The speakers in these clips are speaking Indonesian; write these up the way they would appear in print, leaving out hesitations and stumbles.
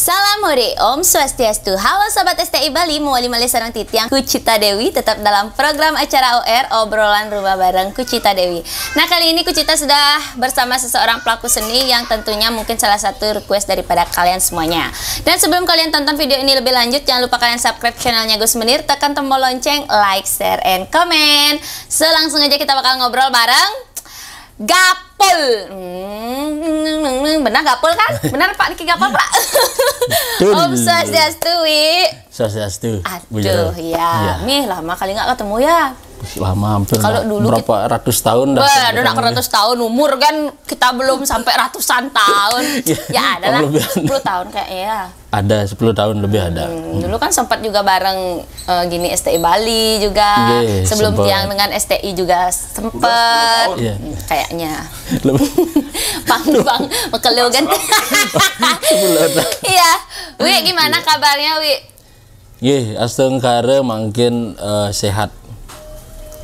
Salam hore, Om Swastiastu. Halo Sobat STI Bali, mewali malih sareng titiang Kucita Dewi tetap dalam program acara OR Obrolan Rumah Bareng Kucita Dewi. Nah, kali ini Kucita sudah bersama seseorang pelaku seni yang tentunya mungkin salah satu request daripada kalian semuanya. Dan sebelum kalian tonton video ini lebih lanjut, jangan lupa kalian subscribe channelnya Gus Menir, tekan tombol lonceng, like, share, and comment. Langsung aja kita bakal ngobrol bareng Gapul. Benar Gapul kan? Benar Pak Niki Gapul Pak? Om Swastiastu, Wi. Swastiastu. Aduh, ya. Nih lama kali nggak ketemu ya. Lama hampir. Kalau dulu berapa ratus tahun dah. Udah ratus tahun, umur kan kita belum sampai ratusan tahun. Ya ada lah 10 tahun kayaknya ya. Ada 10 tahun lebih ada. Dulu kan sempat juga bareng gini STI Bali juga. Sebelum tiang dengan STI juga sempet. Kayaknya. Bang, mekelu kan. Iya. Wi, gimana kabarnya, Wi? Astengkara makin sehat.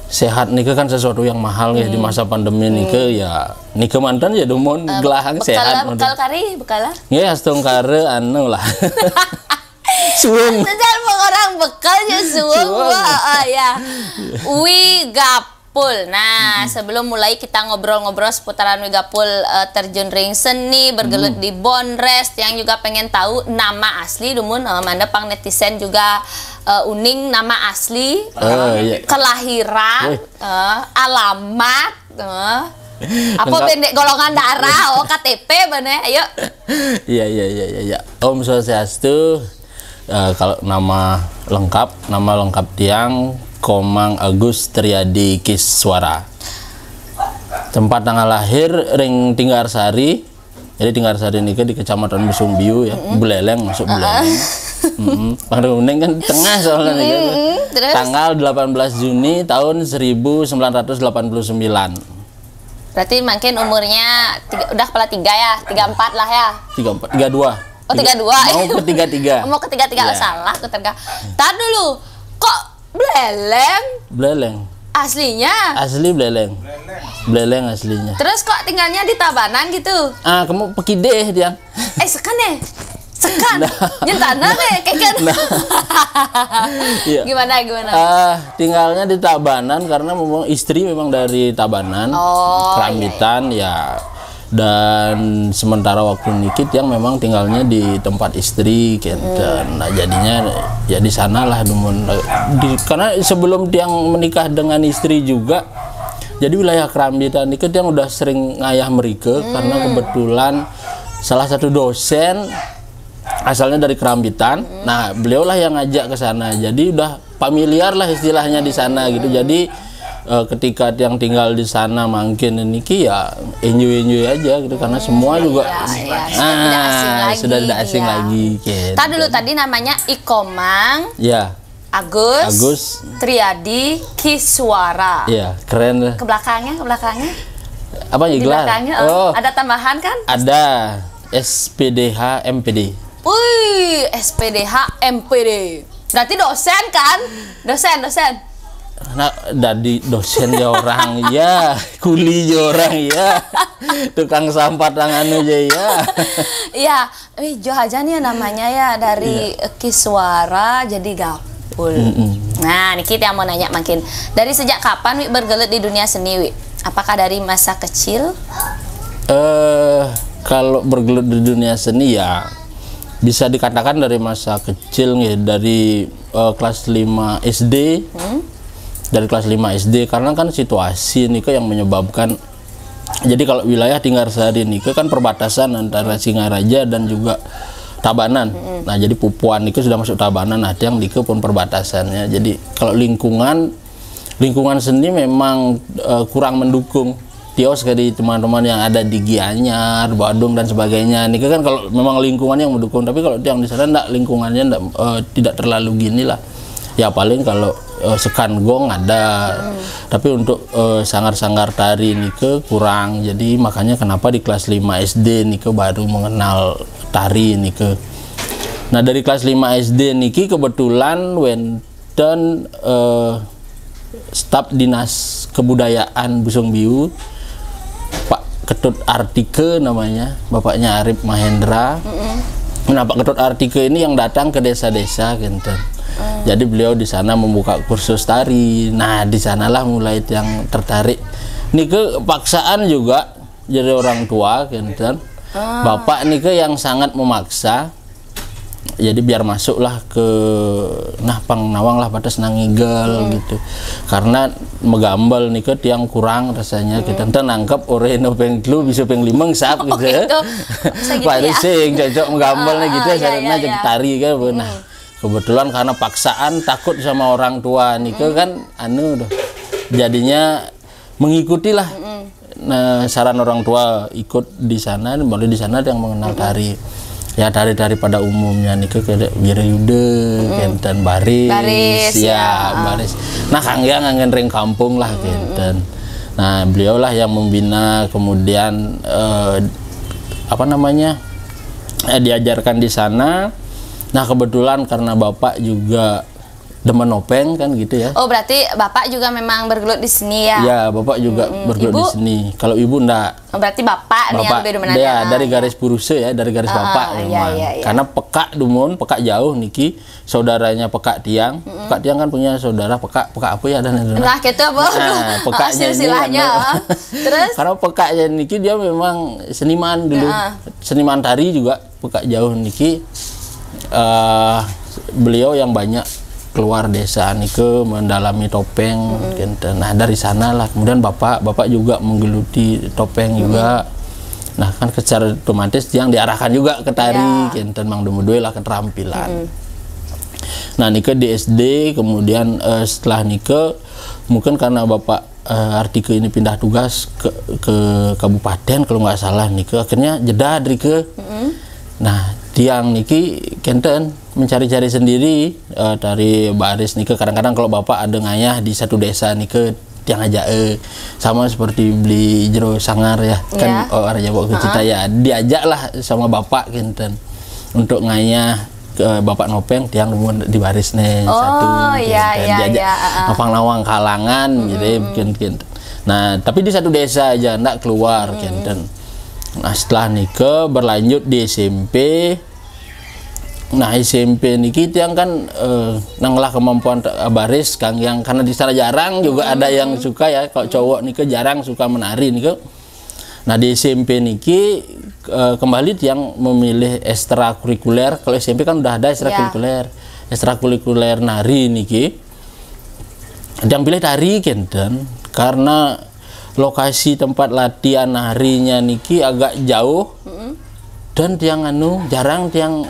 Sehat nih kan sesuatu yang mahal ya di masa pandemi nih ya nih mantan ya dumon gelahang sehat bekal kari bekala ya astengkara anu lah suung sedang orang bekal ya suung ya Wi Gapul. Nah, sebelum mulai kita ngobrol-ngobrol seputaran Wi Gapul terjun ring seni, bergelut di Bonres, yang juga pengen tahu nama asli dumun manda pang netizen juga uning nama asli, kelahiran, alamat, apa bendek golongan darah, KTP bener, ayo. Iya. Om Swastiastu. Kalau nama lengkap tiang Komang Agus Triadi Kiswara. Tempat tanggal lahir ring Tinggarsari. Jadi Tinggarsari ini di Kecamatan Busungbiu ya, Buleleng masuk Buleleng. Pangduneng kan tengah soalnya nih. Tanggal 18 Juni tahun 1989. Berarti makin umurnya udah kepala 3 ya, 34 lah ya. 32. Oh, 32. Mau ke 33. Mau ke 33 salah aku Tar dulu. Kok Buleleng? Aslinya? Asli Buleleng. Buleleng aslinya. Terus kok tinggalnya di Tabanan gitu? Kamu pekideh dia. Sekan ya? Sekan? Nyentana deh, keken. Iya. Gimana? Tinggalnya di Tabanan karena memang istri memang dari Tabanan. Kerambitan ya. Dan sementara waktu nikit yang memang tinggalnya di tempat istri dan nah jadinya ya di sanalah karena sebelum tiang menikah dengan istri juga jadi wilayah Kerambitan nikit yang udah sering ngayah mereka karena kebetulan salah satu dosen asalnya dari Kerambitan. Nah beliau lah yang ngajak ke sana, jadi udah familiar lah istilahnya di sana gitu. Jadi ketika yang tinggal di sana makin niki ya enjoy aja gitu karena semua juga sudah tidak asing lagi. Gitu. Tadi namanya Ikomang. Ya. Agus Triadi Kiswara. Iya, keren. Ke belakangnya. Apa ya gelar? Ada tambahan kan? Ada SPDH MPD. Wih, SPDH MPD. Berarti dosen kan? Dosen. Nah, dari dosen ya orang ya, kuli ya orang ya, tukang sampah tangan aja ya. Iya, Jo aja nih namanya ya dari Kiswara jadi Gapul. Nah, nih kita mau nanya makin dari sejak kapan Wi bergelut di dunia seni, Wi? Apakah dari masa kecil? Kalau bergelut di dunia seni ya bisa dikatakan dari masa kecil nih, dari kelas 5 SD. Dari kelas 5 SD karena kan situasi nih yang menyebabkan jadi kalau wilayah Tinggarsari nih kan perbatasan antara Singaraja dan juga Tabanan. Nah jadi Pupuan itu sudah masuk Tabanan, nah yang Nike pun perbatasannya. Jadi kalau lingkungan seni memang kurang mendukung. Tios dari teman-teman yang ada di Gianyar, Badung dan sebagainya. Nike kan kalau memang lingkungan yang mendukung, tapi kalau yang di sana lingkungannya tidak terlalu gini lah. Ya paling kalau sekan gong ada, tapi untuk sanggar-sanggar tari nike kurang. Jadi makanya kenapa di kelas 5 SD nike baru mengenal tari nike. Nah dari kelas 5 SD niki kebetulan wenten staf dinas kebudayaan Busungbiu Pak Ketut Artike namanya, bapaknya Arif Mahendra. Nah, Pak Ketut Artike ini yang datang ke desa-desa gitu. Jadi beliau di sana membuka kursus tari. Nah, di sanalah mulai yang tertarik. Nike paksaan juga jadi orang tua gitu. Bapak nike yang sangat memaksa. Jadi biar masuklah ke Pangnawang lah batas Nangigel gitu. Karena megambal nike tiang kurang rasanya kita nangkep oreno penglu bisa penglimeng sap gitu. Gitu. Parising cocok menggambalnya gitu ya karena jadi tari kan. Nah, kebetulan karena paksaan takut sama orang tua nike kan doh. Jadinya mengikutilah saran orang tua ikut di sana, baru di sana yang mengenal tari. Ya dari pada umumnya nike kayak Wirayuda, dan baris, baris. Nah, kanggiang ngangen ring kampung lah gitu. Nah, beliau lah yang membina, kemudian diajarkan di sana. Nah, kebetulan karena bapak juga demen nopeng kan gitu ya. Oh, berarti bapak juga memang bergelut di seni ya? Ya, bapak juga bergelut di seni. Kalau ibu enggak. Oh, berarti bapak nih yang lebih demen. Ya, dari garis puruse ya, dari garis bapak memang. Karena peka dumun, peka jauh niki saudaranya peka tiang. Peka tiang kan punya saudara peka apa ya dan nah, gitu apa? Nah, pekanya silsilahnya. Terus karena pekanya niki dia memang seniman dulu. Seniman tari juga peka jauh niki. Beliau yang banyak keluar desa nike mendalami topeng gitu. Nah, dari sana lah kemudian bapak juga menggeluti topeng juga. Nah, kan secara otomatis yang diarahkan juga ke tari gitu, mang demudue lah keterampilan. Nah, nike di SD, kemudian setelah nike mungkin karena bapak Artike ini pindah tugas ke kabupaten kalau nggak salah nike akhirnya jeda dari ke nah, tiang niki kenten mencari-cari sendiri dari baris nike. Kadang-kadang kalau bapak ada ngayah di satu desa nike tiang aja sama seperti beli jero sangar ya kan orang Jawa Cita ya diajak lah sama bapak kenten untuk ngayah ke bapak nopeng tiang di baris nih satu diajak Pangnawang kalangan gitu bikin. Nah, tapi di satu desa aja ndak keluar kenten. Nah, setelah nike berlanjut di SMP. Nah, SMP niki tiang kan nanglah kemampuan baris kang yang karena di sana jarang juga ada yang suka ya kalau cowok niki jarang suka menari niki. Nah, di SMP niki kembali tiang memilih ekstrakurikuler. Kalau SMP kan udah ada ekstrakurikuler nari niki. Tiang pilih tari kenten karena lokasi tempat latihan narinya niki agak jauh. Dan tiang jarang tiang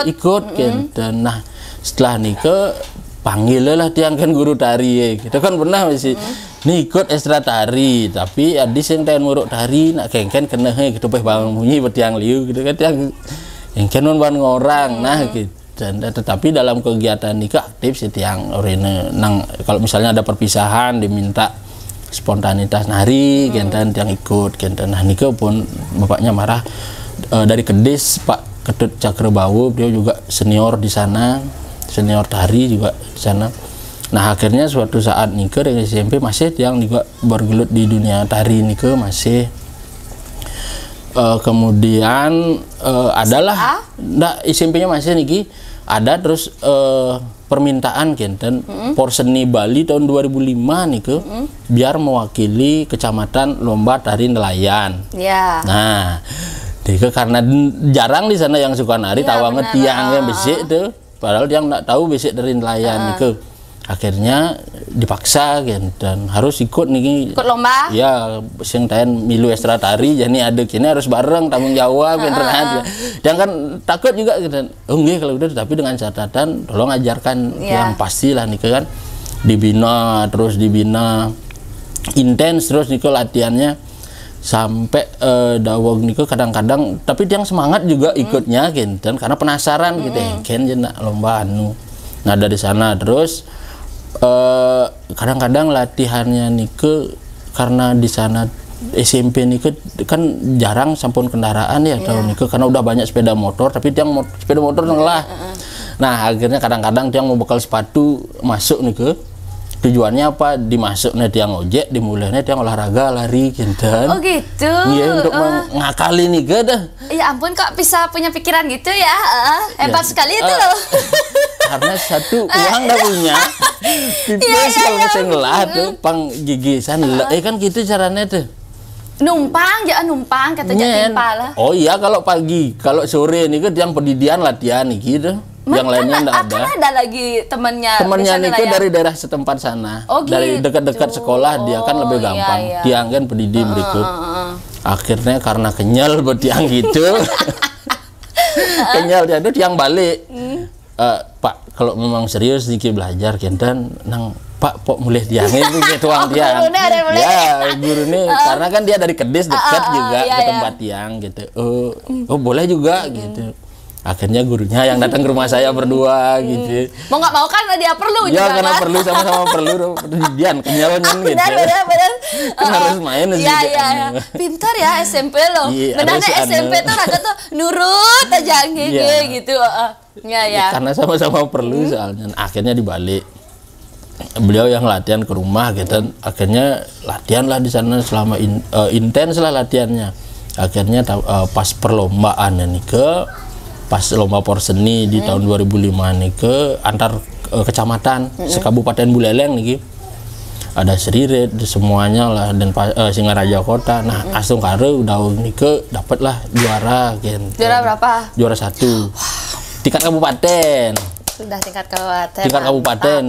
ikut dan nah setelah nike panggil lah tiang kan guru tari kita kan pernah masih ikut ekstra tari tapi adis yang tiang nguruk tari nak kengken kena gitu bangun bunyi bertiang liu gitu kan tiang kengken ban ngorang nah gitu. Dan tetapi dalam kegiatan nike aktif sih tiang orene nang kalau misalnya ada perpisahan diminta spontanitas nari kenten tiang ikut kenten. Nah, nike pun bapaknya marah. Dari Kedis Pak Ketut Cakrabawu, beliau juga senior di sana, senior tari juga di sana. Nah, akhirnya suatu saat nike dari SMP masih yang juga bergelut di dunia tari nike masih. Kemudian adalah SMP-nya masih niki ada terus permintaan kenten Porseni Bali tahun 2005 nike biar mewakili kecamatan lomba tari nelayan. Nah, karena jarang di sana yang suka nari, tawanget tiang yang besik tuh, padahal dia nggak tahu besik dari nelayan itu. Akhirnya dipaksa dan harus ikut nih. Ikut lomba? Ya, sing tayan milu ekstra tari, jadi ada kini harus bareng tanggung jawab dan kan takut juga gitu. Oh nggih kalau udah, tapi dengan catatan tolong ajarkan yang pastilah nih kan. Dibina intens terus nih latihannya. Sampai dawog niku kadang-kadang tapi dia semangat juga ikutnya kenten karena penasaran gitu ken jenak lomba Nah, dari sana terus kadang-kadang latihannya niku karena di sana SMP niku kan jarang sampun kendaraan ya tahun niku karena udah banyak sepeda motor tapi dia sepeda motor ngelah. Nah, akhirnya kadang-kadang dia mau bekal sepatu masuk niku tujuannya apa, dimasuknya tiang ojek, dimulainya tiang olahraga lari gitu. Oh gitu. Iya, untuk mengakali nih dah. Ya ampun, kok bisa punya pikiran gitu ya? Hebat sekali itu loh. Karena satu uang dah punya, tipes kalau saya ngelah tuh pang gigisan, kan gitu caranya tuh. Numpang, jangan numpang, kata jangan timpa lah. Oh iya, kalau pagi, kalau sore nih kan yang pendidikan latihan nih gitu. Yang lainnya enggak ada. Kan ada lagi temannya nih ke dari daerah setempat sana. Oh, dari gitu. dekat-dekat sekolah dia kan lebih gampang. Iya. Tiang kan pendidik berikut. Akhirnya karena kenyal buat tiang gitu. Kenyal dia tuh tiang balik. Pak, kalau memang serius dikit belajar kentan nang Pak pok mulai tiangnya itu tuang tiang. Ya, guru nih karena kan dia dari Kedis dekat juga ke tempat tiang gitu. Oh boleh juga gitu. Akhirnya gurunya yang datang ke rumah saya berdua gitu. Mau nggak mau kan dia perlu ya, juga karena kan? perlu sama-sama perlu. Dian kenyalnya gitu. Benar. Kan harus main gitu. Iya. Pintar ya SMP loh. Benarnya SMP tuh raga tuh nurut aja gitu. Ya. Karena sama-sama perlu soalnya. Akhirnya dibalik. Beliau yang latihan ke rumah gitu. Akhirnya latihan lah di sana selama intens lah latihannya. Akhirnya pas perlombaan ini pas lomba porseni di tahun 2005 nih ke antar kecamatan sekabupaten Buleleng nih ada Seririt semuanya lah dan Singaraja Kota. Nah Astung Kare udah nih ke dapatlah juara gitu. Juara berapa? Juara 1 tingkat kabupaten. Sudah tingkat kabupaten. Tingkat kabupaten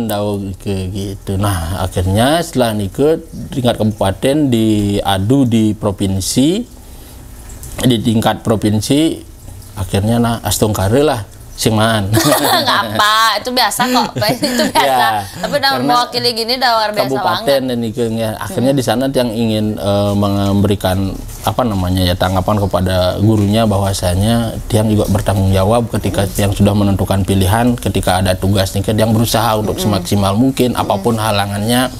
ke gitu. Nah akhirnya setelah nih ke tingkat kabupaten diadu di provinsi, di tingkat provinsi akhirnya Astung Kare lah singman. Ngapa? Itu biasa kok. Itu biasa. Ya, tapi udah mewakili gini udah luar biasa kabupaten banget. Dan akhirnya di sana yang ingin memberikan tanggapan kepada gurunya bahwasanya dia juga bertanggung jawab ketika yang sudah menentukan pilihan ketika ada tugas nih yang berusaha untuk semaksimal mungkin apapun halangannya.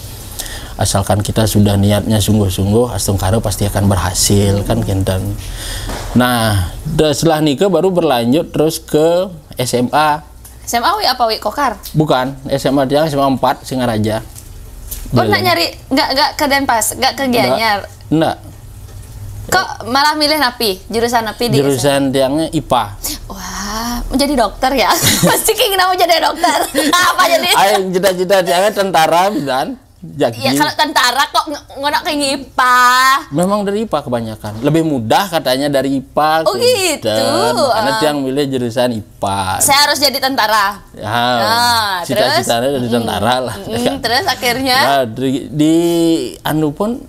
Asalkan kita sudah niatnya sungguh-sungguh, Astung Kare pasti akan berhasil kan Kintan. Nah, setelah nikah baru berlanjut terus ke SMA. SMA apa Kokar? Bukan, SMA dia SMA 4 Singaraja. Oh, nak nyari enggak ke Denpas, enggak ke Gianyar. Enggak. Kok malah milih NAPI? Jurusan NAPI di jurusan tiangnya IPA. Wah, menjadi dokter ya? Pasti keinginan mau jadi dokter. Apa jadi? Ayo cita-cita tiangnya tentara dan Jagi. Ya kalau tentara kok ngonak ke IPA. Memang dari IPA kebanyakan. Lebih mudah katanya dari IPA. Oh gitu. Karena dia yang milih jurusan IPA. Saya harus jadi tentara. Ya, cita-citanya jadi tentara lah. Terus akhirnya? Nah, di anu pun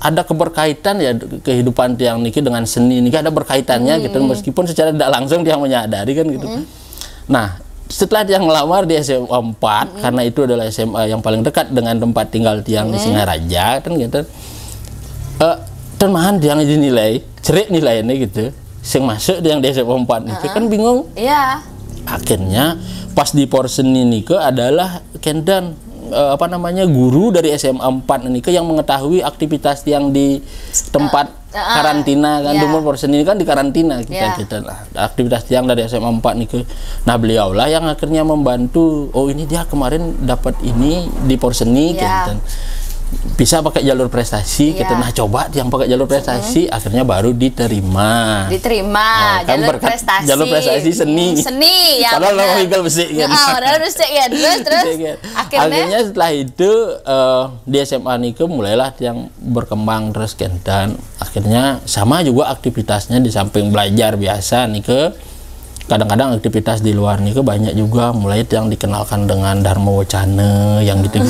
ada keberkaitan ya kehidupan tiang niki dengan seni niki ada berkaitannya gitu meskipun secara tidak langsung dia menyadari kan gitu. Nah, setelah dia ngelamar di SMA 4 karena itu adalah SMA yang paling dekat dengan tempat tinggal tiang di Singaraja kan gitu. Dan mahan dia dinilai, cerik nilainya gitu. Sing masuk yang di SMA 4 itu kan bingung. Iya. Akhirnya pas di Porseni nike adalah Kendan guru dari SMA 4 nike yang mengetahui aktivitas yang di tempat karantina kan Dumur Porseni ini kan di karantina kita lah aktivitas yang dari SMA 4 nih nah beliau lah yang akhirnya membantu ini dia kemarin dapat ini di Porseni gitu bisa pakai jalur prestasi kita nah coba yang pakai jalur prestasi akhirnya baru diterima nah, jalur prestasi seni ya padahal lo higal besi kan terus akhirnya setelah itu di SMA Nike mulailah yang berkembang terus dan akhirnya sama juga aktivitasnya di samping belajar biasa Nike kadang-kadang aktivitas di luar Nike banyak juga mulai yang dikenalkan dengan Dharma Wacana yang gitu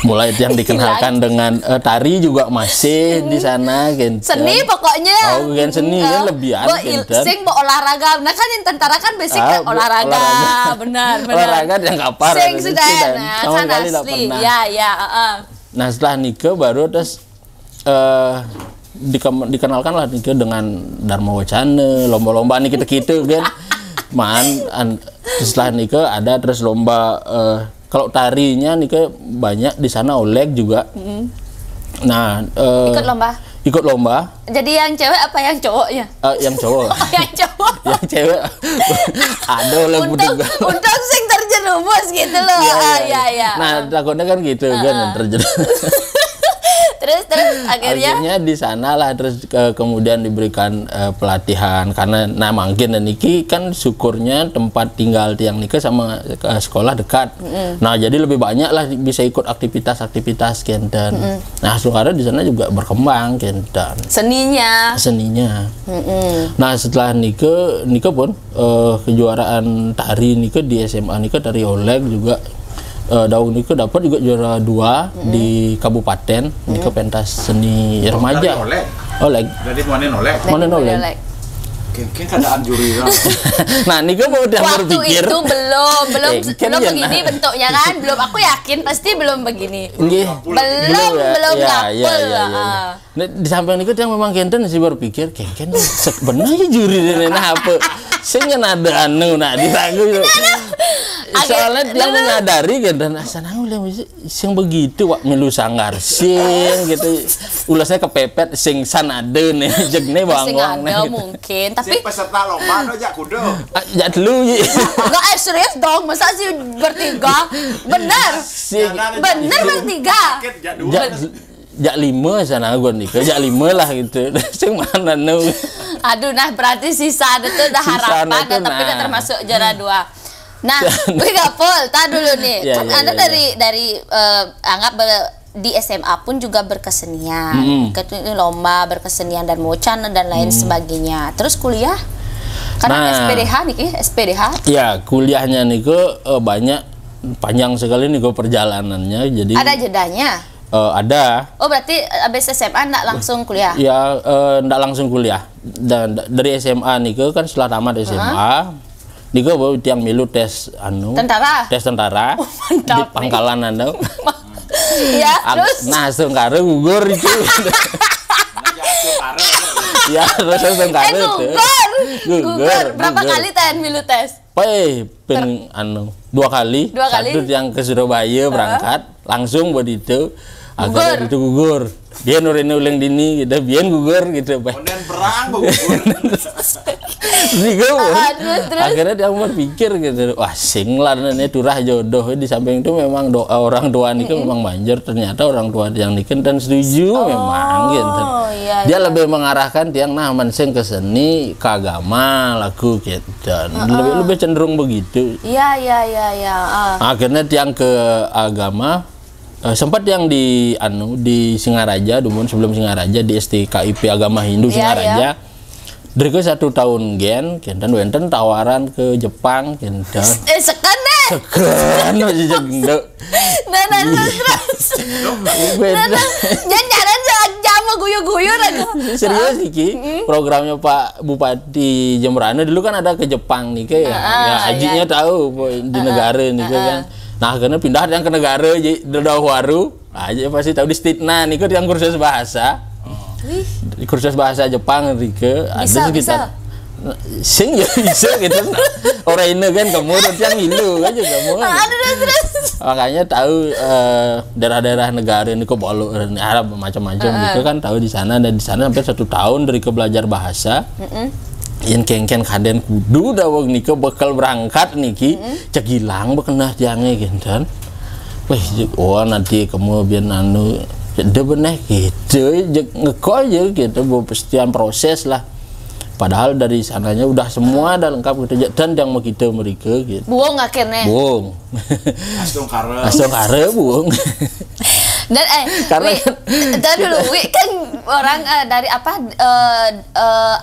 mulai yang dikenalkan dengan tari juga masih di sana gitu. Seni pokoknya. Kan seni kan lebihan gitu. Sing olahraga. Nah kan yang tentara kan basic olahraga. Benar. Olahraga yang kapar. Sing sudah kan asli. Ya. Nah setelah nikah baru terus dikenalkan lah nikah dengan Dharma Wacana, lomba-lomba nih gitu kan. Setelah nikah ada terus lomba kalau tarinya nih banyak di sana Oleg juga. Nah, ikut lomba. Jadi yang cewek apa yang cowoknya? Yang cowok. Yang cowok. Yang cewek. Ada Oleg Untung sing terjerumus rumus gitu loh. Ya. Nah, takutnya kan gitu kan yang terjadi. Terus akhirnya di sana lah terus kemudian diberikan pelatihan karena nah mungkin dan niki kan syukurnya tempat tinggal tiang nikah sama sekolah dekat. Nah jadi lebih banyak lah bisa ikut aktivitas-aktivitas kenten. Nah sekarang di sana juga berkembang kenten. Seninya. Nah setelah nikah pun kejuaraan tari nikah di SMA nikah dari Oleg juga. Daun Niko dapat juga juara 2 di kabupaten Niko pentas seni remaja. Oleg. Jadi Oleg. Mungkin keadaan juri lah. Nah, Niko mau udah berpikir. Waktu itu belum begini bentuknya kan, belum. Aku yakin pasti belum begini. Belum ngapul. Nah, di samping Niko yang memang kenten sih berpikir, kenten sebenarnya juri dan apa? Saya nada nah diragu. Soalnya dia menyadari kan dan asanau sing begitu wak milu sanggar sing gitu ulasnya kepepet sing sanade nih jegne bang mungkin tapi peserta lomba aja kudu ya dulu enggak serius dong masa sih bertiga bener bertiga jak 5 sana gue nih jak 5 lah gitu sing mana nu aduh nah berarti sisa ada tuh udah harapan tapi udah termasuk juara 2. Nah, Wih Gapul, tahan dulu nih. Kan Anda dari anggap di SMA pun juga berkesenian, lomba berkesenian dan mocan dan lain sebagainya. Terus kuliah? Karena SPDH nih, SPDH? Ya, kuliahnya nih banyak panjang sekali nih perjalanannya. Jadi ada jedanya? Ada. Oh berarti abis SMA nggak langsung kuliah? Ya, nggak langsung kuliah. Dan dari SMA nih kan setelah tamat SMA. Niko bawa tiang milu tes tes tentara di Pangkalan anda. Ya, terus langsung kare gugur itu. Ya, terus langsung kare itu. Gugur. Berapa kali milu tes? Pen 2 kali. Satu yang ke Surabaya berangkat langsung buat itu. Akhirnya itu gugur. Dia nurin-nuling dini gitu, biar gugur gitu. Kemudian perang gugur. Akhirnya dia berpikir gitu, wah sing lah nih turah jodoh di samping itu memang doa orang tua nikah memang manjur ternyata orang tua yang nikah dan setuju memang gitu. Dia lebih mengarahkan tiang nah sing ke seni, ke agama, lagu gitu. Lebih cenderung begitu. Iya. Akhirnya tiang ke agama. Sempat yang di Singaraja dulu sebelum Singaraja di STKIP Agama Hindu Singaraja. Dari 1 tahun dan wenten tawaran ke Jepang kenten. Sekan masih jengdo. Jangan jamu guyu-guyu aja. Serius iki programnya Pak Bupati Jemberana dulu kan ada ke Jepang nih ya. Ya ajinya tahu di negara nih kan. Nah, karena pindah yang ke negara jadi Waru, aja pasti tahu di Stitna nih yang kursus bahasa. Kursus bahasa Jepang Rike ada sekitar sing ya bisa gitu. Orang ini kan kamu yang ilu aja kamu. Makanya tahu daerah-daerah negara ini kok bolu Arab macam-macam gitu kan tahu di sana dan di sana hampir 1 tahun dari belajar bahasa. Yang kengken kaden kudu dawang niko bakal berangkat niki cek hilang bekenah jange gendan. Wah nanti kamu biar dia benar gitu ngeko aja gitu pastian proses lah. Padahal dari sananya udah semua udah lengkap gitu dan yang mau kita mereka gitu. Buang akhirnya. Buang. Astung kare buang. Dan karena dulu kan orang dari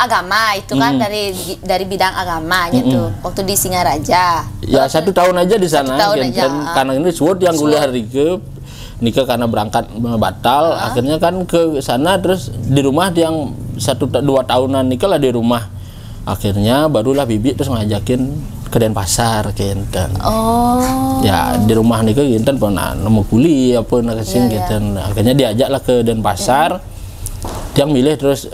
agama itu kan dari bidang agamanya tuh waktu di Singaraja. Ya 1 tahun aja di sana karena ini suatu yang kuliah Rike nikah karena berangkat batal akhirnya kan ke sana terus di rumah yang 1-2 tahunan nikah lah di rumah akhirnya barulah bibi terus ngajakin ke Denpasar kenten. Ya di rumah nikah kenten pernah nemu kuliah apa nak kesing kenten. Akhirnya diajaklah ke Denpasar. Dia milih terus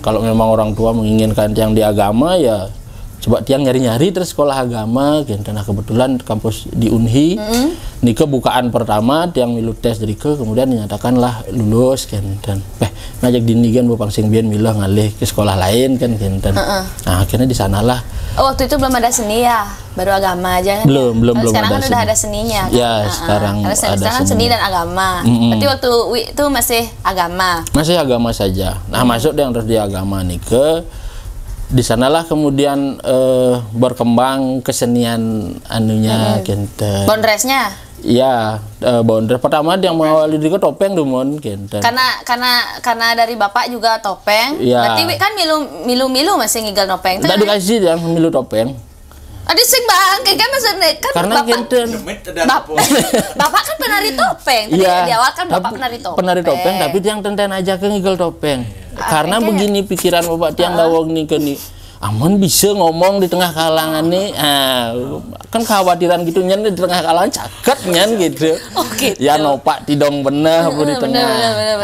kalau memang orang tua menginginkan yang di agama ya coba tiang nyari-nyari terus sekolah agama gitu. Nah kebetulan kampus di Unhi nike bukaan pertama tiang milu tes dari kemudian dinyatakanlah lulus kan dan ngajak dinigan bopang sing bian milah ngalih ke sekolah lain kan gitu. Nah akhirnya di sanalah. Oh, waktu itu belum ada seni ya, baru agama aja kan? Belum sekarang ada kan udah ada seninya kan? Ya sekarang karena ada sekarang seni dan agama. Berarti waktu itu masih agama. Masih agama saja. Nah masuk yang terus di agama nike. Di sanalah kemudian berkembang kesenian anunya gitu. Bondresnya? Iya, bondres pertama yang mengawali diri topeng dumon gitu. Karena dari bapak juga topeng. Ya. Berarti kan milu masih ngigal topeng. Tidak dikasih yang milu topeng. Ada sing bang, kan maksudnya kan karena bapak. Gitu. Bapak kan penari topeng. Iya. Di awal kan bapak penari topeng. Penari topeng, tapi yang tenten aja ke ngigal topeng. Karena begini pikiran bapak tiang dawang nih ke nih. Aman bisa ngomong di tengah kalangan nih, kan kekhawatiran gitu nyan di tengah kalangan caket nyan gitu. Gitu. Ya nopak tidong bener di tengah.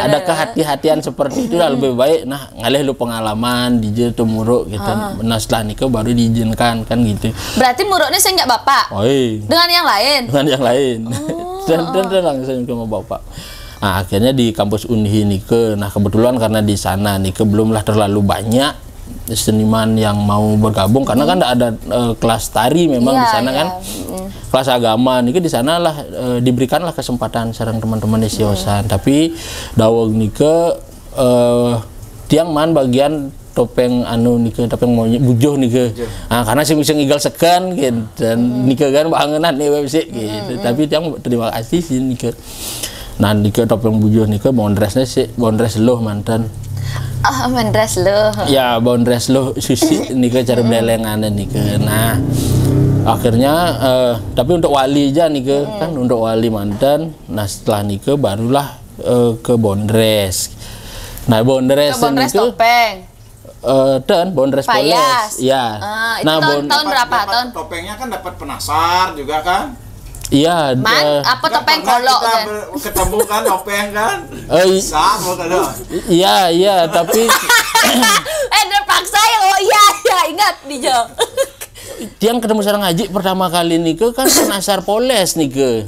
Ada kehati-hatian seperti itu lebih baik. Nah ngalih lu pengalaman di tumuruk gitu. Nah setelah nikah baru diizinkan kan gitu. Berarti muruknya saya nggak bapak? Dengan yang lain? Dengan yang lain. Dan langsung ke bapak. Nah akhirnya di kampus Unhi nikah. Nah kebetulan karena di sana nikah belumlah terlalu banyak seniman yang mau bergabung karena kan ada kelas tari memang di sana kan kelas agama nih di sana lah diberikanlah kesempatan sareng teman-teman di siosan tapi dawang nike tiang man bagian topeng anu nike topeng monyet bujuh nike karena sing igal sekan gitu dan nike kan bangenan nih website gitu tapi tiang terima kasih sih nike nah nike topeng bujuh nike bondresnya sih bondres loh mantan. Bondres lo. Ya, bondres lo susi nika cara belengan nika. Nah, akhirnya tapi untuk wali aja nika kan untuk wali mantan. Nah, setelah nika barulah ke bondres. Nah, bondres topeng. Dan bondres poles. Ya. Nah, tahun berapa? Tahun topengnya kan dapat penasar juga kan? Iya, apa topeng kolok kan? Ketemu kan topeng kan? Sama kan? Iya, tapi terpaksa ya. Oh iya, ingat dijawab. Tiang ketemu sareng ngaji pertama kali nike kan penasar poles nike.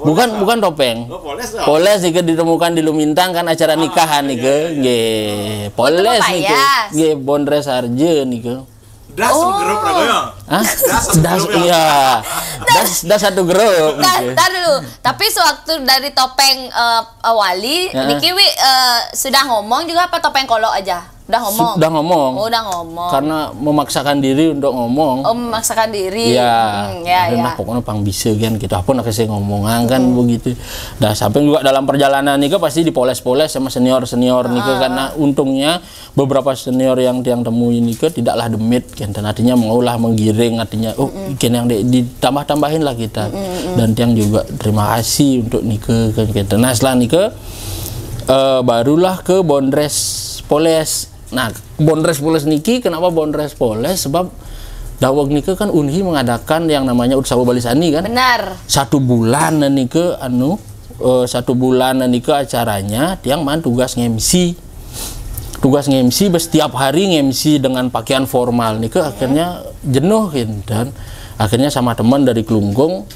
Bukan topeng. Poles nike ditemukan di Lumintang kan acara nikahan nike. Nggih, poles nike. Nggih, bondres arje nike. Das grup ya? Das satu grup. Tar dulu. Tapi sewaktu dari topeng wali, Niki sudah ngomong juga apa topeng kolok aja? Udah ngomong. Udah ngomong. Oh, udah ngomong. Karena memaksakan diri untuk ngomong. Oh, memaksakan diri. Iya. Nah, pokoknya pang bisa kan gitu. Apa nak saya ngomongan kan begitu. Nah, sampai juga dalam perjalanan nika pasti dipoles-poles sama senior-senior nika karena untungnya beberapa senior yang tiang temui nika tidaklah demit kan dan artinya maulah menggiring artinya yang ditambah-tambahin lah kita. Dan tiang juga terima kasih untuk nika kan gitu. Nah, setelah nika barulah ke bondres poles. Nah, bondres poles niki kenapa bondres poles? Sebab dawag nike kan Unhi mengadakan yang namanya Utsawa Balisani kan? Benar. 1 bulan nike 1 bulan nike acaranya tiang man tugas nge-MC. Tugas nge-MC setiap hari nge-MC dengan pakaian formal nike akhirnya jenuh kan dan akhirnya sama teman dari Kelungkung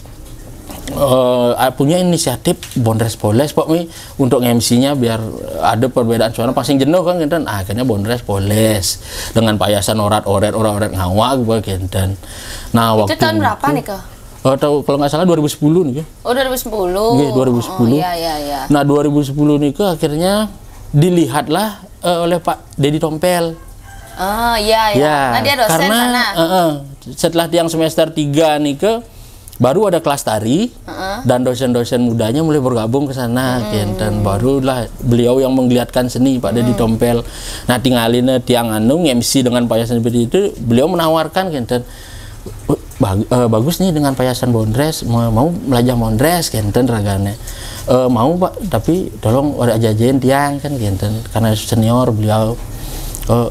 punya inisiatif bondres poles Pak Mi untuk MC-nya biar ada perbedaan suara pasti jenuh kan dan akhirnya bondres poles dengan payasan orat-oret ngawak dan nah itu waktu tahun berapa nih kak? Kalau nggak salah 2010 nih kak. Oh 2010. Iya 2010. Iya. Nah 2010 nih kak akhirnya dilihatlah oleh Pak Dedi Tompel. Oh iya. Nah dia dosen karena, sana. Setelah tiang semester 3 nih ke baru ada kelas tari dan dosen-dosen mudanya mulai bergabung ke sana dan barulah beliau yang menggeliatkan seni Pak Dedi Tompel. Nah tinggalin tiang MC dengan payasan seperti itu beliau menawarkan dan bagus nih dengan payasan bondres mau belajar bondres dan raganya mau Pak tapi tolong ada ajajain tiang kan karena senior beliau.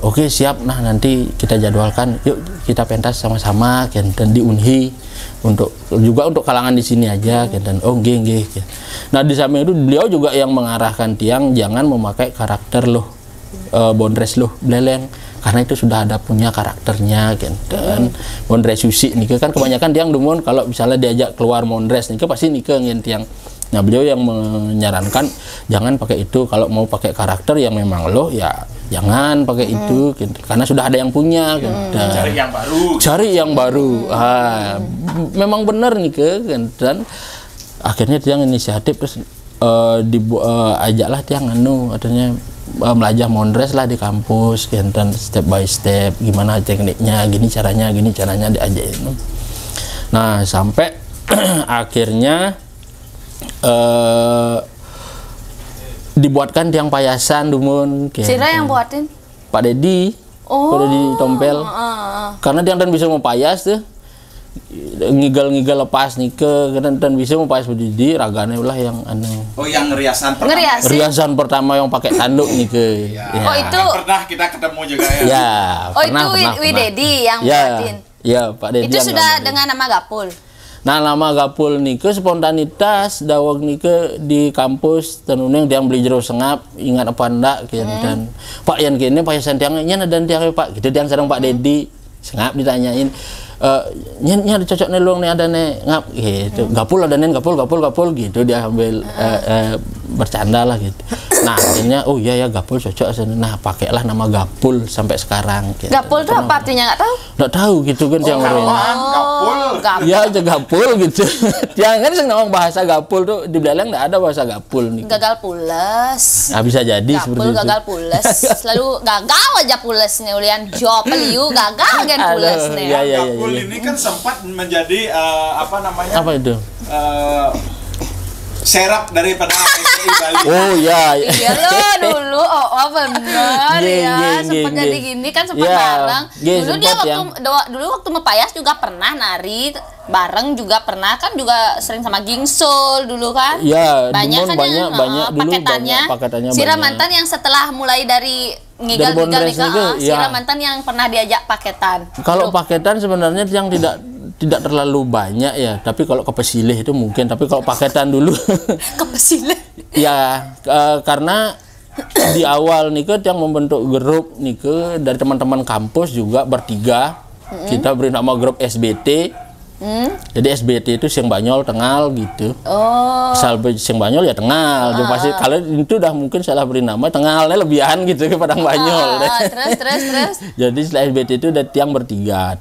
Oke, siap. Nah nanti kita jadwalkan yuk kita pentas sama-sama dan di Unhi untuk kalangan di sini aja dan nggih. Nah di samping itu beliau juga yang mengarahkan tiang jangan memakai karakter bondres beleleng karena itu sudah ada punya karakternya kan. Dan Mondres Susi nih kan kebanyakan tiang dumun kalau misalnya diajak keluar Mondres nih pasti nih yang tiang. Nah beliau yang menyarankan jangan pakai itu, kalau mau pakai karakter yang memang lo ya jangan pakai itu gitu. Karena sudah ada yang punya gitu. Cari yang baru. Cari yang baru. Memang benar nih kan. Dan akhirnya tiang inisiatif terus ajaklah tiang adanya belajar Mondres lah di kampus kan, dan step by step gimana tekniknya, gini caranya diajarin. Nah sampai akhirnya dibuatkan tiang payasan dumun. Sira yang buatin? Pak Dedi. Pak Dedi Tompel. Karena dia kan bisa mau payas tuh. Ngigel lepas nih dan bisa mau payas berdiri ragane lah yang yang riasan pertama. Riasan pertama yang pakai tanduk nih Ya. Oh itu pernah kita ketemu juga ya. Ya. Pernah, itu Wi Dedi yang buatin. Ya, Pak Dedi. Itu sudah dengan nama Gapul. Nah, nama Gapul nike spontanitas dawag nike di kampus tenuneng yang beli jero sengap ingat apa ndak dan Pak yang kene payasan tiangnya dan tiang Pak gitu tiang sareng Pak Dedi sengap ditanyain nya cocok nih luang nih ada nih ngap gitu Gapul ada nih Gapul gitu dia ambil bercanda lah gitu. Nah akhirnya oh iya ya Gapul cocok. Nah pakailah nama Gapul sampai sekarang gitu. Gapul itu apa artinya nggak tahu gitu kan yang Gapul ya aja Gapul gitu. Yang kan ngomong bahasa Gapul tuh di Belalang nggak ada bahasa Gapul nih. Gagal pules. Nah, bisa jadi Gapul seperti gagal itu. pules selalu gagal aja pulesnya ulian job liu gagal kan pulesnya. Gapul ini kan sempat menjadi apa namanya? Apa itu? Serap daripada STI Bali. Oh ya. Iya lo dulu bener ya sempat jadi gini kan sempat bareng. Dulu dia waktu mepayas juga pernah nari bareng juga pernah kan juga sering sama Gingsul dulu kan. Iya. Banyak kan banyak dulu paketannya. Sira mantan yang setelah mulai dari ngigal Sira mantan yang pernah diajak paketan. Kalau paketan sebenarnya yang tidak terlalu banyak ya, tapi kalau kepesilih itu mungkin, tapi kalau paketan dulu kepesilih ya karena di awal nih yang membentuk grup nih dari teman-teman kampus juga bertiga kita beri nama grup SBT. Jadi SBT itu Siang Banyol Tengal gitu. Salbe Siang Banyol ya Tengal. Pasti kalau itu udah mungkin salah beri nama Tengalnya lebihan gitu ke Padang Banyol. Terus. Jadi setelah SBT itu ada tiang bertiga,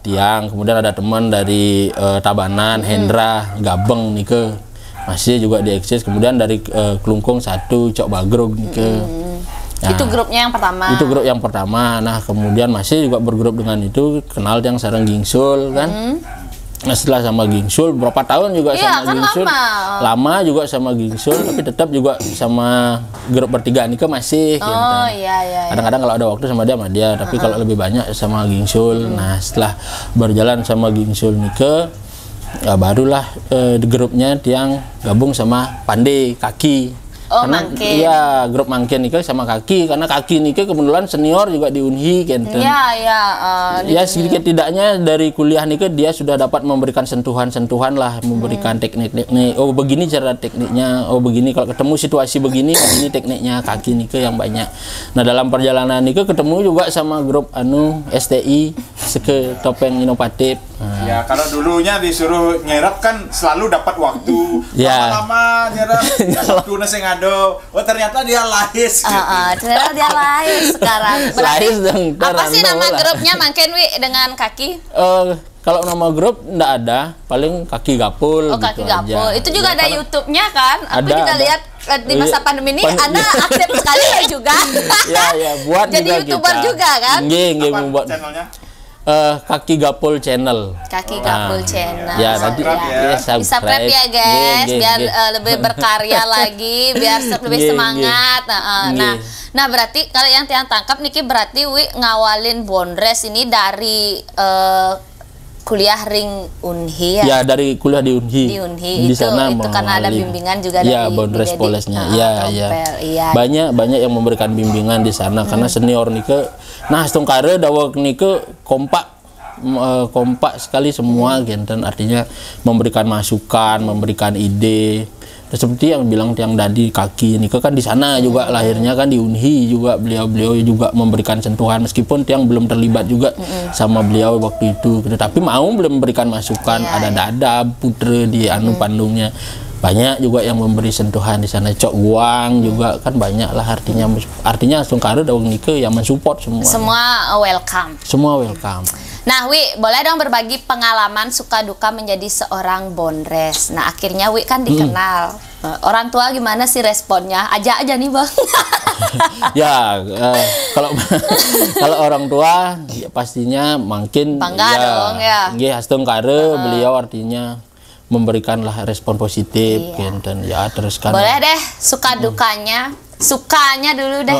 kemudian ada teman dari Tabanan, Hendra, Gabeng nih masih juga dieksis. Kemudian dari Klungkung satu, Cok Bagrog nih Nah, itu grupnya yang pertama. Itu grup yang pertama. Nah kemudian masih juga bergrup dengan itu kenal yang sareng Gingsul kan. Nah setelah sama Gingsul berapa tahun juga sama kan Gingsul lama juga sama Gingsul tapi tetap juga sama grup bertiga nih masih iya. Kadang-kadang kalau ada waktu sama dia tapi kalau lebih banyak sama Gingsul. Nah setelah berjalan sama Gingsul nih ya barulah di grupnya yang gabung sama Pandey Kaki. Karena iya grup Mangkin nih sama Kaki karena Kaki nih kebetulan senior juga di Unhi kan. Ya sedikit tidaknya dari kuliah nih dia sudah dapat memberikan sentuhan-sentuhan lah, memberikan teknik-teknik. Oh begini cara tekniknya, oh begini kalau ketemu situasi begini tekniknya Kaki nih yang banyak. Nah dalam perjalanan nih ketemu juga sama grup STI Seke Topeng Inovatif. Ya kalau dulunya disuruh nyerap kan selalu dapat waktu. Lama-lama nyerap waktu nasi ngado. Oh ternyata dia lahis gitu. Ternyata dia lahis sekarang. Lahis apa sih nama grupnya Mangken Wi dengan Kaki? Kalau nama grup enggak ada, paling Kaki Gapul. Oh Kaki gitu Gapul. aja. Itu juga ada YouTube-nya kan? Aku juga lihat di masa pandemi ini Anda aktif sekali ya juga. Ya buat jadi juga YouTuber kita. Juga kan? Nggih membuat channelnya. Kaki Gapul Channel. Kaki Gapul Channel. Ya nanti subscribe ya guys, biar lebih berkarya lagi, biar lebih semangat. Nah berarti kalau yang tiang tangkap Niki berarti Wi ngawalin Bondres ini dari kuliah ring Unhi ya? Ya dari kuliah di Unhi. Di sana itu karena ada bimbingan juga dari Bondres Polesnya. Banyak yang memberikan bimbingan di sana karena senior Nike. Nah, stungkare dawak Nike kompak kompak sekali semua genten, artinya memberikan masukan, memberikan ide. Dan seperti yang bilang tiang tadi kaki Nike kan di sana juga lahirnya kan di Unhi juga, beliau juga memberikan sentuhan meskipun tiang belum terlibat juga sama beliau waktu itu gitu. Tapi mau belum memberikan masukan, ada Dada Putra di anu Pandungnya. Banyak juga yang memberi sentuhan di sana. Cok Guang juga kan banyak lah, artinya Astungkara Dawang Nike yang mensupport semua. Semua welcome. Semua welcome. Nah, Wi, boleh dong berbagi pengalaman suka duka menjadi seorang bondres. Nah, akhirnya Wi kan dikenal. Orang tua gimana sih responnya? Aja nih, Bang. Ya, kalau orang tua ya pastinya makin bangga dong ya. Nggih, Astungkara beliau artinya memberikanlah respon positif dan ya teruskan. Boleh deh suka dukanya. Sukanya dulu deh.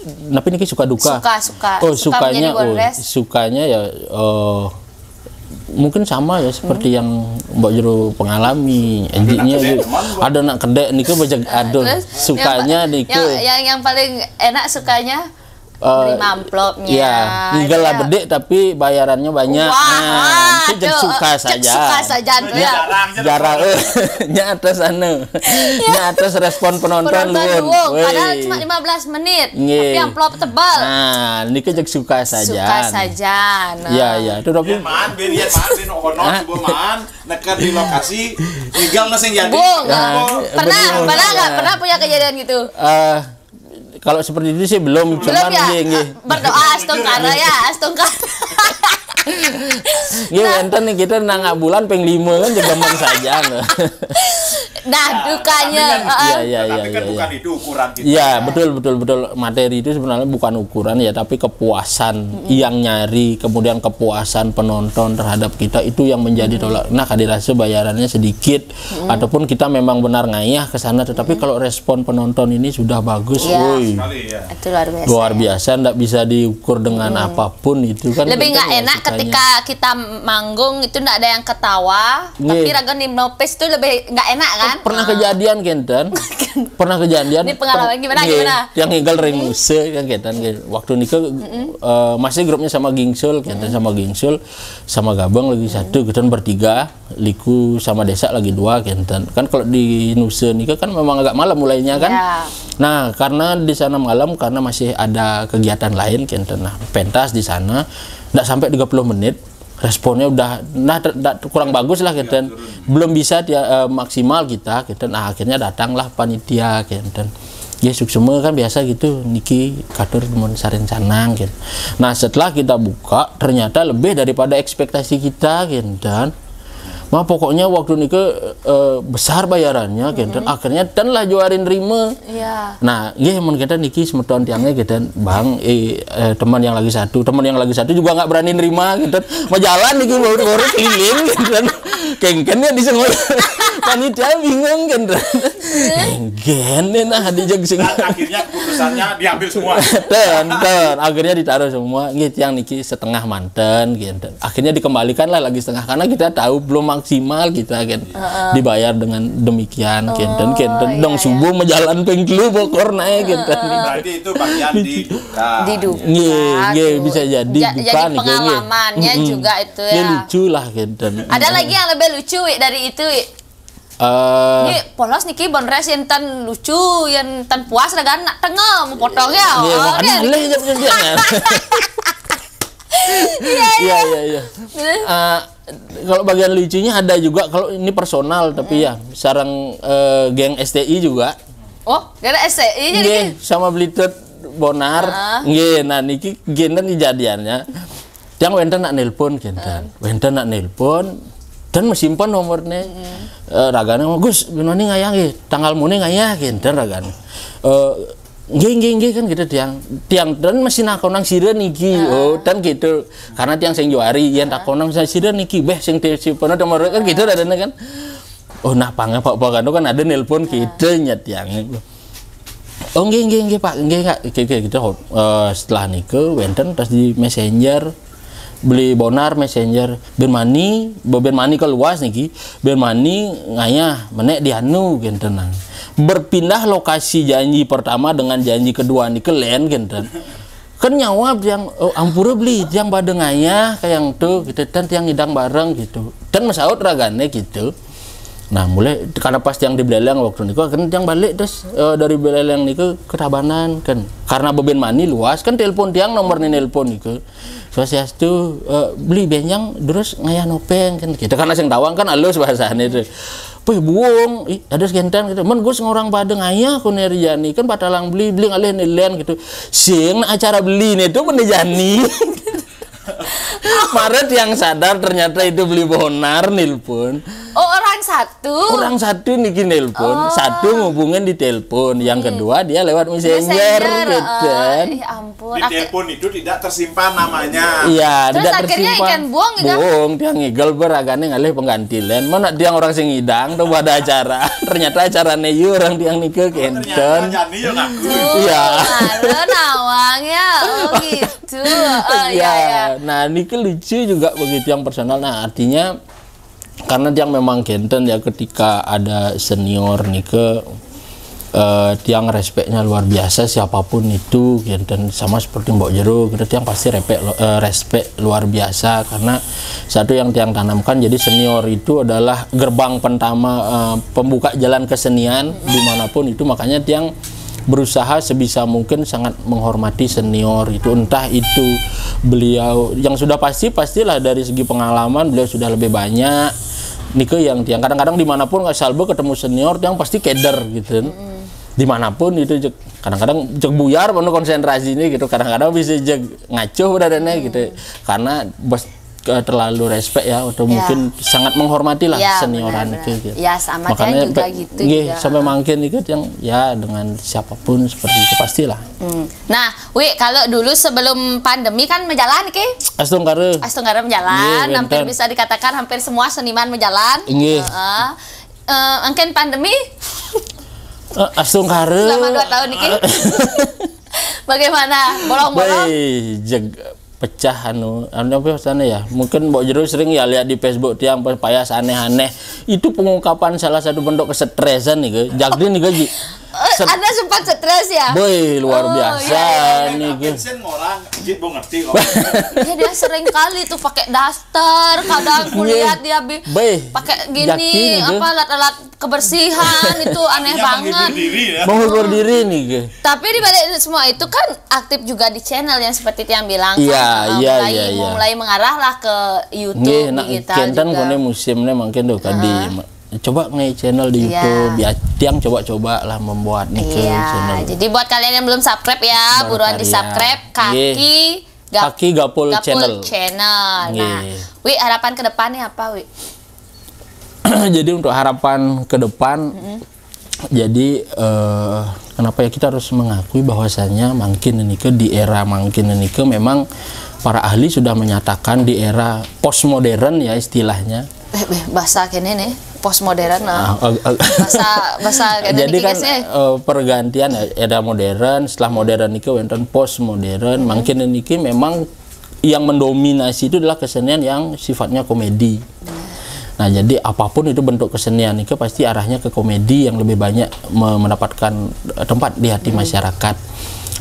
Tapi ini suka duka. Suka. Oh, sukanya ya mungkin sama ya seperti yang Mbak Jero pengalami. Enjiknya ada nak kedek nike bajak aduh. Sukanya nike. Yang paling enak sukanya beri amplopnya. Ya, tinggal lah bedek tapi bayarannya banyak. Wah, itu jadi suka saja. Suka saja ya. Jarang nya atas sana. Nya atas respon penonton luwun. Padahal cuma 15 menit. Tapi amplop tebal. Nah, ini kan suka saja. Suka saja. Iya, itu tapi ben honor coba nekat di lokasi tinggal sing jadi. Pernah punya kejadian gitu? Kalau seperti itu sih belum cuman ya? Berdoa Astungkara ya, Astungkara. Enten nih kita nang bulan peng 5 kan juga gampang saja. Nah, dukanya. Tapi kan bukan itu ukuran kita. Iya, betul. Materi itu sebenarnya bukan ukuran ya, tapi kepuasan yang nyari, kemudian kepuasan penonton terhadap kita itu yang menjadi tolak. Nah, kadirasa bayarannya sedikit ataupun kita memang benar ngayah ke sana, tetapi kalau respon penonton ini sudah bagus, woi. Itu luar biasa. Luar biasa, enggak bisa diukur dengan apapun itu kan. Lebih nggak enak ketika kita manggung itu nggak ada yang ketawa, tapi raga nimnopes itu lebih nggak enak kan? Pernah kejadian Kenten. Pernah kejadian. Ini pengalaman gimana? Yang tinggal Remuse kan Kenten. Waktu Nike masih grupnya sama Gingsul, Kenten sama Gingsul, sama Gabang lagi satu, Kenten bertiga, Liku sama Desa lagi 2 Kenten. Kan kalau di Nusa Nike kan memang agak malam mulainya kan. Nah, karena di sana malam karena masih ada kegiatan lain Kenten. Nah, pentas di sana enggak sampai 30 menit. Responnya udah kurang bagus lah kita, belum bisa dia maksimal kita. Nah, akhirnya datanglah panitia kita. Ya semua kan biasa gitu, Niki katur mun sarin sanang gitu. Nah, setelah kita buka ternyata lebih daripada ekspektasi kita kita. Nah, pokoknya waktu Nike besar bayarannya kita, akhirnya dan lah juarin Rima. Nah, mun kita Niki semeton tiangnya kita, Bang, teman yang lagi satu juga nggak berani nerima kita. Mau jalan Niki baru keliling kita. Kengkennya di semua panitia bingung kan. Kengken nah dijag sing. Akhirnya keputusannya diambil semua. Akhirnya ditaruh semua. Gitu yang Niki setengah manten gitu. Akhirnya dikembalikan lah lagi setengah karena kita tahu belum maksimal kita kan dibayar dengan demikian kenten dong subuh menjalan pengklu bokor naik gitu. Berarti itu bagian diduga. Nggih, bisa jadi bukan pengalamannya juga itu ya. Lucu lah kenten. Ada lagi yang lebih lucu dari itu. Ini polos niki bondres yang tan lucu, yang tan puas ragan nak tengah mau potongnya. Iya. Kalau bagian lucunya ada juga, kalau ini personal tapi ya sarang geng STI juga. Oh, gara STI jadi sama Blitet Bonar. Nggih, nah niki genen kejadiannya. Yang wenten nak nelpon kenten. Wenten nak nelpon dan mesimpan nomornya. Ragane Gus, benoni ngayah nggih, tanggal mune ngayah kenten ragane. Nggih kan gitu tiang dan masih nakonang sira niki. Dan gitu karena tiang sing juari yen takonang sira niki beh sing simpen nomor kan gitu dadane kan. Oh nah pange Pak kan ada nelpon gitu nyet tiang. Oh nggih Pak, nggih gitu. Setelah niku wenten terus di Messenger beli Bonar Messenger Ben Mani keluas niki Ben Mani ngayah menek di anu gitu berpindah lokasi janji pertama dengan janji kedua nih ke lain gitu. kan nyawa yang ampura beli yang badengaya kayak yang tuh gitu dan yang ngidang bareng gitu dan masaut ragane gitu. Nah mulai karena pas yang di Beleleng waktu niku kan yang balik terus dari Beleleng niku ke Tabanan kan karena beben mani luas kan telepon tiang nomornya nelpon niku swastiastu beli benjang terus ngayah nopeng kan gitu karena sing tawang kan alus bahasane itu buong ada sekian gitu men gus ngorang badeng ayah ku Nerjani kan patalang beli ngalih nilian gitu sing acara beli nih tuh penejani. Maret yang sadar ternyata itu beli bonar nilpon. Oh orang satu niki nelpon, satu ngubungin di telepon, yang kedua dia lewat messenger gitu. Ya ampun. Di telepon itu tidak tersimpan namanya. Iya, terus tidak akhirnya tersimpan. ikan buang gitu. Buang, dia ngigel beragane ngalih penggantilan. Mana dia orang sing ngidang tuh pada acara. Ternyata acaranya yu orang dia nikah kenten. Ternyata Jani yo ngaku. Iya. Ada nawangnya. Oh gitu. Iya. Nah, niki lucu juga begitu yang personal. Nah, artinya karena dia memang kenten ya ketika ada senior nih tiang respeknya luar biasa siapapun itu kenten sama seperti Mbok Jero gitu tiang pasti respek luar biasa karena satu yang tiang tanamkan jadi senior itu adalah gerbang pertama pembuka jalan kesenian dimanapun itu makanya tiang berusaha sebisa mungkin sangat menghormati senior itu entah itu beliau yang sudah pastilah dari segi pengalaman beliau sudah lebih banyak nike yang tiang kadang-kadang dimanapun nggak salbo ketemu senior yang pasti keder gitu dimanapun itu kadang-kadang cek buyar penuh konsentrasi ini gitu kadang-kadang bisa cek ngaco badannya gitu karena bos terlalu respect ya atau mungkin sangat menghormati lah senioran itu gitu. Ya sama makanya juga gitu juga. Sampai makin itu yang ya dengan siapapun seperti itu pastilah. Nah, kalau dulu sebelum pandemi kan menjalan ke? Astungkara menjalan, hampir bisa dikatakan hampir semua seniman menjalan. Mungkin pandemi Astungkara selama 2 tahun ini bagaimana? Bolong-bolong? Pecah apa sana ya mungkin Mbok Jero sering ya lihat di Facebook tiang payas aneh-aneh itu pengungkapan salah satu bentuk kesetresan nih jadi nih gaji Anda sempat stres ya? Boy luar biasa nih ya dia sering kali tuh pakai daster kadang kulihat dia pakai gini alat-alat kebersihan itu aneh banget mengukur diri nih tapi di balik semua itu kan aktif juga di channel yang seperti yang bilang mulai mengarah lah ke YouTube digital juga kone musimnya mungkin tuh coba nge channel di YouTube tiang coba-coba lah membuat channel jadi buat kalian yang belum subscribe ya buruan di subscribe Kaki Gapul channel. Nah Wi harapan ke depannya apa Wi? Jadi untuk harapan ke depan jadi kenapa ya kita harus mengakui bahwasanya mungkin ini di era mungkin ini memang para ahli sudah menyatakan di era postmodern ya istilahnya bahasa kene nih postmodern bahasa jadi kan pergantian era modern setelah modern ini wonten postmodern mungkin ini memang yang mendominasi itu adalah kesenian yang sifatnya komedi. Nah, jadi apapun itu bentuk kesenian itu pasti arahnya ke komedi yang lebih banyak mendapatkan tempat di hati masyarakat.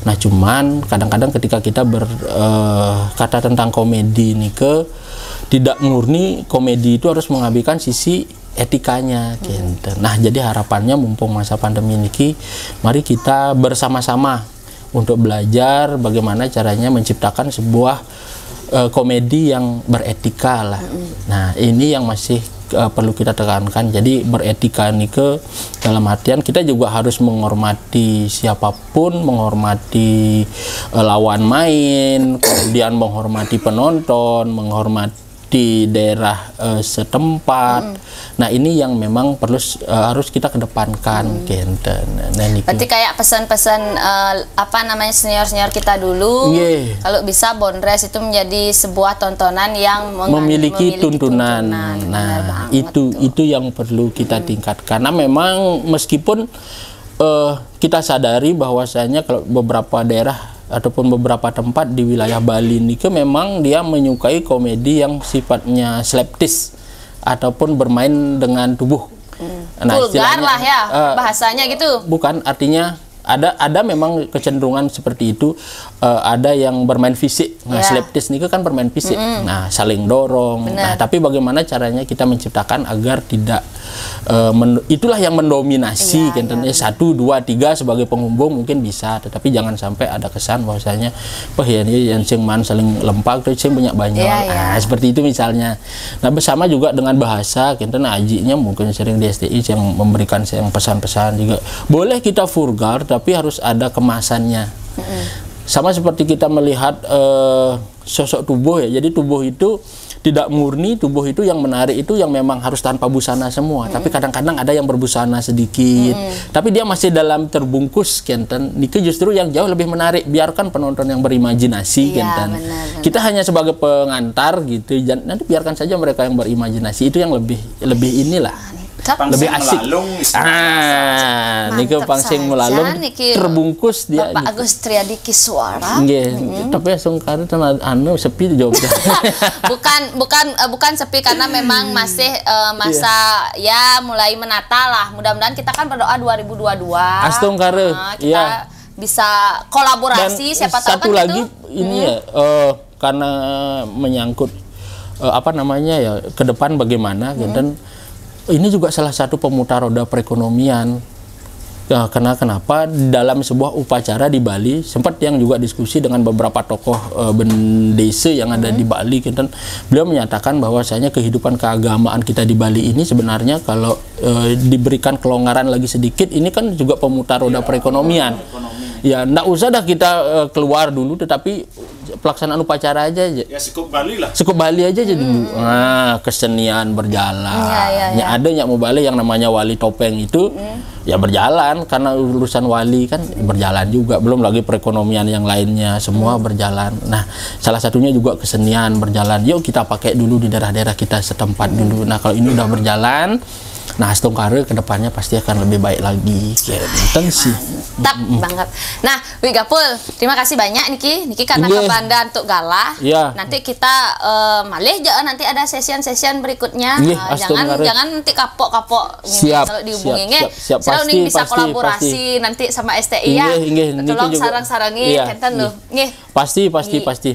Nah, cuman kadang-kadang ketika kita berkata tentang komedi ini tidak murni komedi itu harus mengabaikan sisi etikanya gitu. Nah, jadi harapannya mumpung masa pandemi ini mari kita bersama-sama untuk belajar bagaimana caranya menciptakan sebuah komedi yang beretika lah. Nah, ini yang masih perlu kita tekankan. Jadi beretika ini dalam artian kita juga harus menghormati siapapun, menghormati lawan main, kemudian menghormati penonton, menghormati daerah setempat. Nah, ini yang memang harus kita kedepankan kenten. Nah, berarti kayak pesan-pesan senior-senior kita dulu kalau bisa Bondres itu menjadi sebuah tontonan yang memiliki tuntunan. Nah, itu yang perlu kita tingkatkan. Karena memang meskipun kita sadari bahwasanya kalau beberapa daerah ataupun beberapa tempat di wilayah Bali ini memang dia menyukai komedi yang sifatnya slapstick ataupun bermain dengan tubuh. Vulgar lah ya bahasanya gitu. Bukan, artinya Ada memang kecenderungan seperti itu. Ada yang bermain fisik. Nah, selebtis ini kan bermain fisik. Nah, saling dorong. Nah, tapi bagaimana caranya kita menciptakan agar tidak itulah yang mendominasi. Contohnya 1, 2, 3 sebagai penghubung mungkin bisa, tetapi jangan sampai ada kesan bahwasanya ini yang man saling lempak terus yang banyak. Nah, seperti itu misalnya. Nah, bersama juga dengan bahasa, kita ajinya mungkin sering di STI yang memberikan yang pesan-pesan juga. Boleh kita vulgar, tapi harus ada kemasannya. Sama seperti kita melihat sosok tubuh ya. Jadi tubuh itu tidak murni, tubuh itu yang menarik itu yang memang harus tanpa busana semua. Tapi kadang-kadang ada yang berbusana sedikit. Tapi dia masih dalam terbungkus, Kenten. Niki justru yang jauh lebih menarik. Biarkan penonton yang berimajinasi, Kenten. Kita hanya sebagai pengantar gitu. Nanti biarkan saja mereka yang berimajinasi. Itu yang lebih inilah. Lebih asik. Niki pangsing melalung terbungkus dia. Bapak Agus Triadi Kiswara. Tapi langsung karena sepi Jogja. bukan sepi karena memang masih masa ya mulai menata lah. Mudah-mudahan kita kan berdoa 2022. Astung kare. Kita bisa kolaborasi. Dan siapa tahu satu kan lagi itu, ini ya karena menyangkut apa namanya ya ke depan bagaimana dan ini juga salah satu pemutar roda perekonomian. Ya, kenapa dalam sebuah upacara di Bali sempat yang juga diskusi dengan beberapa tokoh bendese yang ada di Bali, dan beliau menyatakan bahwasanya kehidupan keagamaan kita di Bali ini sebenarnya kalau diberikan kelonggaran lagi sedikit, ini kan juga pemutar roda perekonomian. Ya, nggak usah dah kita keluar dulu, tetapi pelaksanaan upacara aja. Ya cukup Bali lah. Cukup Bali aja jadi dulu. Nah, kesenian berjalan. Ada yang mau Bali yang namanya wali topeng itu ya berjalan karena urusan wali kan berjalan juga. Belum lagi perekonomian yang lainnya semua berjalan. Nah, salah satunya juga kesenian berjalan. Yuk kita pakai dulu di daerah-daerah kita setempat dulu. Nah, kalau ini udah berjalan, nah, Astung Kare kedepannya pasti akan lebih baik lagi. Sih. Mantap banget. Nah, Wi Gapul, terima kasih banyak Niki karena kebandan untuk galah. Nanti kita malih nanti ada session berikutnya. Jangan nanti kapok kalau dihubungi pasti, bisa kolaborasi nanti sama STI ya. Tolong sarang-sarangi kenten loh. Pasti.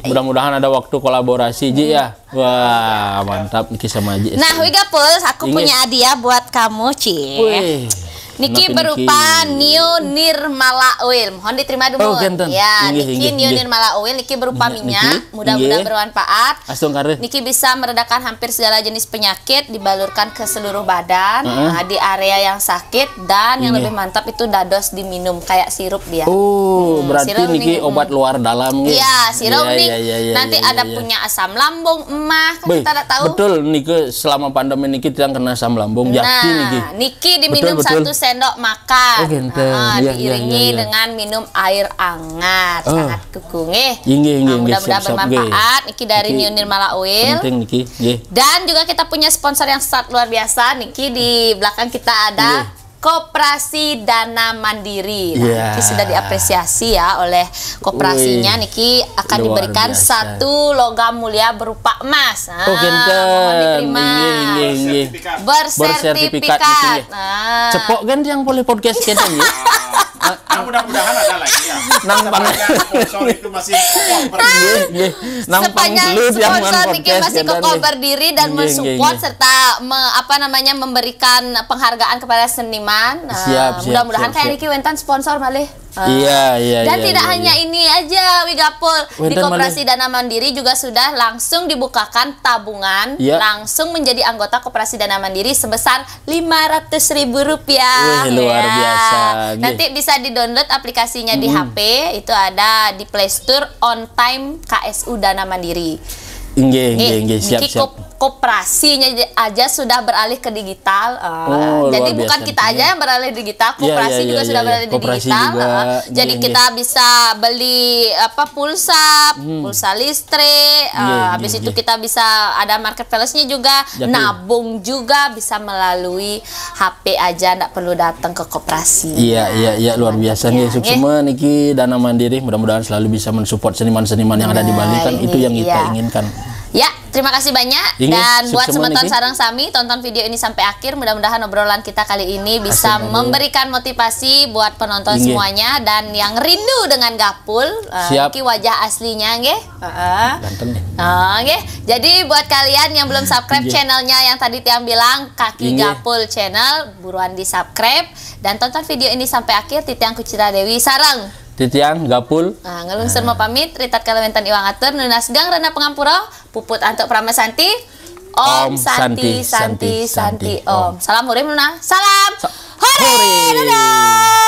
Mudah-mudahan ada waktu kolaborasi Ji ya. Wah, mantap Niki sama Ji. Nah, Wi Gapul, aku punya hadiah buat kamu, Ci. Niki berupa Nio Nirmala Oil. Mohon diterima dulu. Ya, Niki Nio Nirmala Oil. Niki berupa minyak. Mudah-mudahan bermanfaat. Niki bisa meredakan hampir segala jenis penyakit, dibalurkan ke seluruh badan, di area yang sakit, dan yang lebih mantap itu dados diminum kayak sirup dia. Berarti Niki obat luar dalam. Iya, sirup nih. Nanti ada punya asam lambung, emah, kan kita tidak tahu. Betul, Niki selama pandemi Niki tidak kena asam lambung. Niki diminum 1 sendok makan, diiringi dengan minum air hangat, sangat kuku mudah-mudahan bermanfaat. Niki dari Nio Nirmala Oil. Dan juga kita punya sponsor yang sangat luar biasa. Niki di belakang kita ada Koperasi Dana Mandiri. Niki sudah diapresiasi ya oleh koperasinya. Niki akan diberikan 1 logam mulia berupa emas. Mohon diterima. Bersertifikat. Cepok kan yang boleh podcast kita ya. Mudah-mudahan ada lagi ya. Sponsor itu masih sepanjang sponsor Niki masih kokoh berdiri dan mensupport serta memberikan penghargaan kepada seniman. Mudah-mudahan kayak Niki Wentan sponsor malih. Dan tidak hanya ini aja, Wi Gapul. Di Koperasi Dana Mandiri juga sudah langsung dibukakan tabungan, langsung menjadi anggota Koperasi Dana Mandiri sebesar Rp500.000. Luar biasa. Nanti bisa di-download aplikasinya di HP, itu ada di Play Store On Time KSU Dana Mandiri. Siap. Koperasinya aja sudah beralih ke digital. Jadi bukan kita aja yang beralih digital, koperasi juga sudah beralih digital. Jadi kita bisa beli pulsa listrik. Habis itu kita bisa ada marketplace-nya juga, nabung juga bisa melalui HP aja, nggak perlu datang ke koperasi. Iya, luar biasa nih. Semua Niki Dana Mandiri mudah-mudahan selalu bisa mensupport seniman-seniman yang ada di Bali, kan itu yang kita inginkan. Ya, terima kasih banyak. Inge, Dan buat semua semeton niki. sarang sami, tonton video ini sampai akhir. Mudah-mudahan obrolan kita kali ini bisa memberikan motivasi buat penonton Inge. semuanya. Dan yang rindu dengan Gapul, Siap. ini wajah aslinya, nggih. Ganteng nih. Nggih. Jadi buat kalian yang belum subscribe Inge. channelnya yang tadi Tiang bilang, Kaki Inge. Gapul channel, buruan di subscribe. Dan tonton video ini sampai akhir. Titiang Kucita Dewi sarang. Titiang Gapul. Ngelungsur mau pamit, Ritat Kalawentan Iwang Atur, Nunas Gang Rena Pengampuro, Puput Antuk Pramasanti, Om Santi Santi Santi Om. Salam hurim Nuna. Salam hore. Dadah.